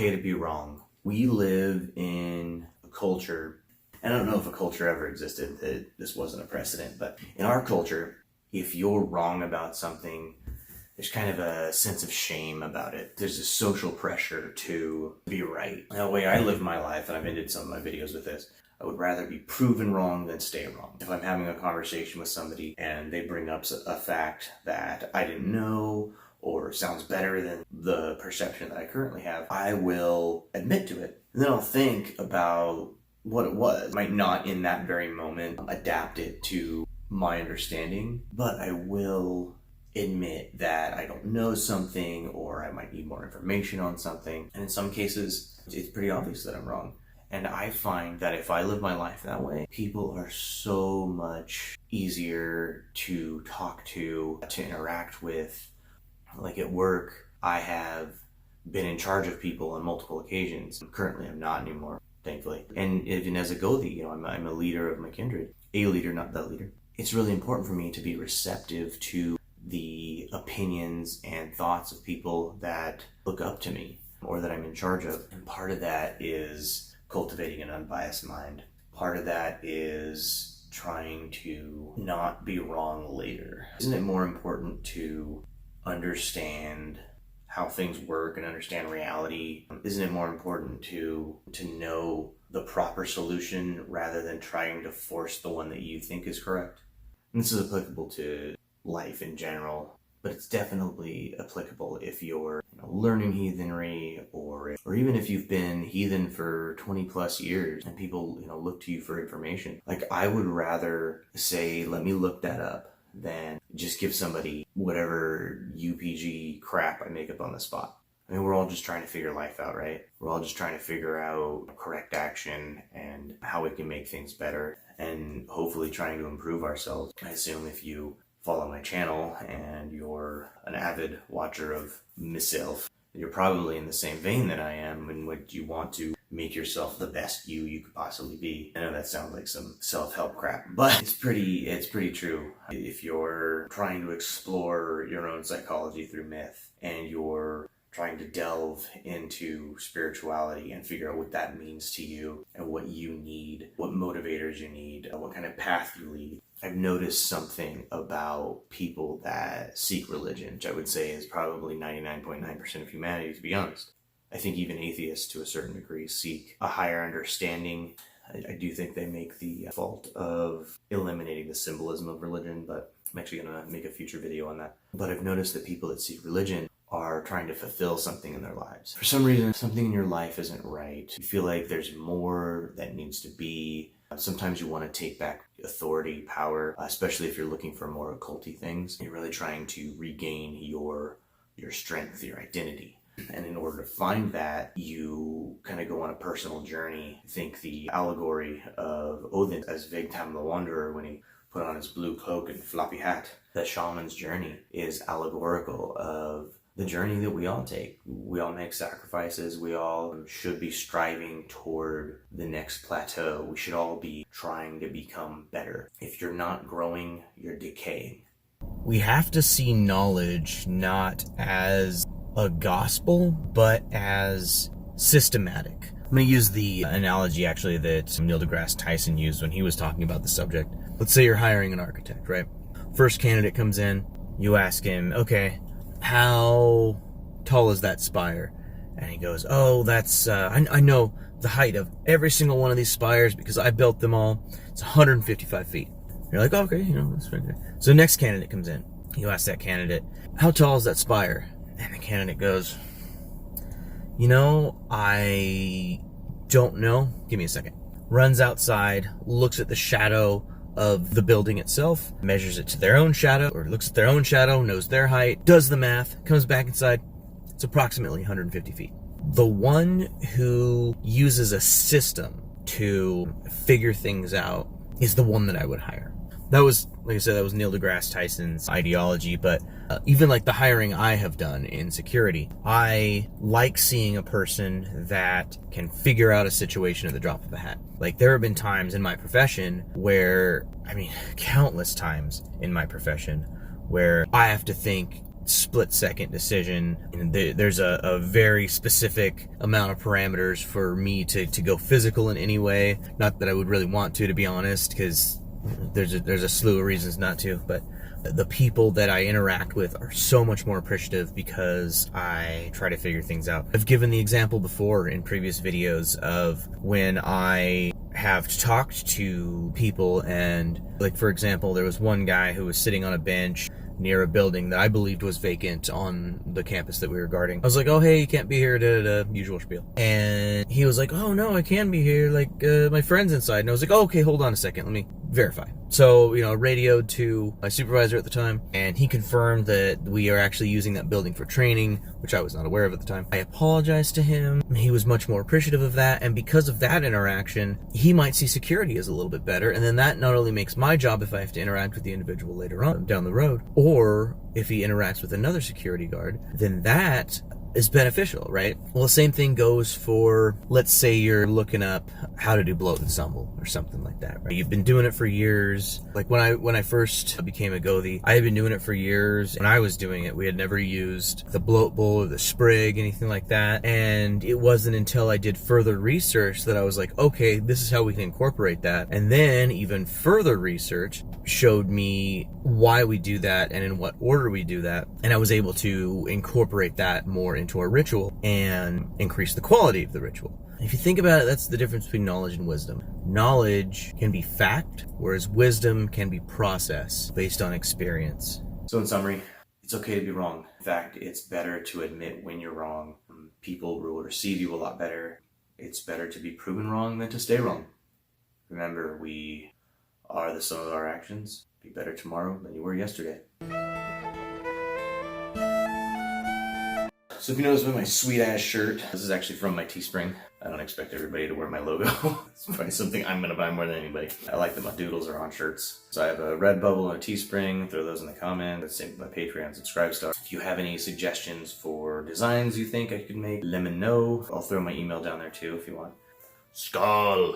okay to be wrong. We live in a culture, and I don't know if a culture ever existed that this wasn't a precedent, but in our culture, if you're wrong about something, there's kind of a sense of shame about it. There's a social pressure to be right. Now, the way I live my life, and I've ended some of my videos with this, I would rather be proven wrong than stay wrong. If I'm having a conversation with somebody and they bring up a fact that I didn't know or sounds better than the perception that I currently have, I will admit to it. And then I'll think about what it was. I might not in that very moment adapt it to my understanding, but I will admit that I don't know something or I might need more information on something. And in some cases, it's pretty obvious that I'm wrong. And I find that if I live my life that way, people are so much easier to talk to interact with. Like at work, I have been in charge of people on multiple occasions. Currently, I'm not anymore, thankfully. And even as a Gothi, I'm a leader of my kindred. A leader, not the leader. It's really important for me to be receptive to the opinions and thoughts of people that look up to me or that I'm in charge of. And part of that is cultivating an unbiased mind. Part of that is trying to not be wrong later. Isn't it more important to understand how things work and understand reality? Isn't it more important to know the proper solution rather than trying to force the one that you think is correct? And this is applicable to life in general, but it's definitely applicable if you're learning heathenry or even if you've been heathen for 20 plus years and people look to you for information. Like, I would rather say, let me look that up, than just give somebody whatever UPG crap I make up on the spot. I mean, we're all just trying to figure life out, right? We're all just trying to figure out correct action and how we can make things better and hopefully trying to improve ourselves. I assume if you follow my channel and you're an avid watcher of myself, you're probably in the same vein that I am and would you want to make yourself the best you could possibly be. I know that sounds like some self-help crap, but it's pretty true. If you're trying to explore your own psychology through myth and you're trying to delve into spirituality and figure out what that means to you and what you need, what motivators you need, what kind of path you lead, I've noticed something about people that seek religion, which I would say is probably 99.9% of humanity, to be honest. I think even atheists, to a certain degree, seek a higher understanding. I do think they make the fault of eliminating the symbolism of religion, but I'm actually going to make a future video on that. But I've noticed that people that seek religion are trying to fulfill something in their lives. For some reason, something in your life isn't right. You feel like there's more that needs to be. Sometimes you want to take back authority, power, especially if you're looking for more occulty things. You're really trying to regain your strength, your identity. And in order to find that, you kind of go on a personal journey. Think the allegory of Odin as Vigtam the Wanderer when he put on his blue cloak and floppy hat. The shaman's journey is allegorical of the journey that we all take. We all make sacrifices. We all should be striving toward the next plateau. We should all be trying to become better. If you're not growing, you're decaying. We have to see knowledge not as a gospel, but as systematic. I'm going to use the analogy actually that Neil deGrasse Tyson used when he was talking about the subject. Let's say you're hiring an architect, right? First candidate comes in, you ask him, okay, how tall is that spire? And he goes, oh, that's, I know the height of every single one of these spires because I built them all. It's 155 feet. You're like, oh, okay, that's fine. So next candidate comes in. You ask that candidate, how tall is that spire? And the candidate goes, I don't know. Give me a second. Runs outside, looks at the shadow of the building itself, measures it to their own shadow, or looks at their own shadow, knows their height, does the math, comes back inside. It's approximately 150 feet. The one who uses a system to figure things out is the one that I would hire. That was, like I said, that was Neil deGrasse Tyson's ideology, but even like the hiring I have done in security, I like seeing a person that can figure out a situation at the drop of a hat. Like, there have been times in my profession where, countless times in my profession where I have to think split-second decision. And there's a very specific amount of parameters for me to go physical in any way. Not that I would really want to be honest, because there's a slew of reasons not to, but the people that I interact with are so much more appreciative because I try to figure things out. I've given the example before in previous videos of when I have talked to people, and like, for example, there was one guy who was sitting on a bench near a building that I believed was vacant on the campus that we were guarding. I was like, oh, hey, you can't be here, usual spiel. And he was like, oh, no, I can be here, like, my friend's inside. And I was like, oh, okay, hold on a second, let me verify. So, radioed to my supervisor at the time, and he confirmed that we are actually using that building for training, which I was not aware of at the time. I apologized to him. He was much more appreciative of that, and because of that interaction, he might see security as a little bit better, and then that not only makes my job if I have to interact with the individual later on down the road, or if he interacts with another security guard, then that is beneficial, right? Well, the same thing goes for, let's say you're looking up how to do Blot and Sumble or something like that, right? You've been doing it for years. Like when I first became a Gothi, I had been doing it for years. When I was doing it, we had never used the Blot Bowl or the Sprig, anything like that. And it wasn't until I did further research that I was like, okay, this is how we can incorporate that. And then even further research showed me why we do that and in what order we do that. And I was able to incorporate that more into our ritual and increase the quality of the ritual. If you think about it, that's the difference between knowledge and wisdom. Knowledge can be fact, whereas wisdom can be process based on experience. So in summary, it's okay to be wrong. In fact, it's better to admit when you're wrong. People will receive you a lot better. It's better to be proven wrong than to stay wrong. Remember, we are the sum of our actions. Be better tomorrow than you were yesterday. So if you notice with my sweet ass shirt, this is actually from my Teespring. I don't expect everybody to wear my logo. It's probably something I'm gonna buy more than anybody. I like that my doodles are on shirts. So I have a Redbubble and a Teespring. Throw those in the comments. Same with my Patreon subscribe star. If you have any suggestions for designs you think I could make, let me know. I'll throw my email down there too if you want. Skull!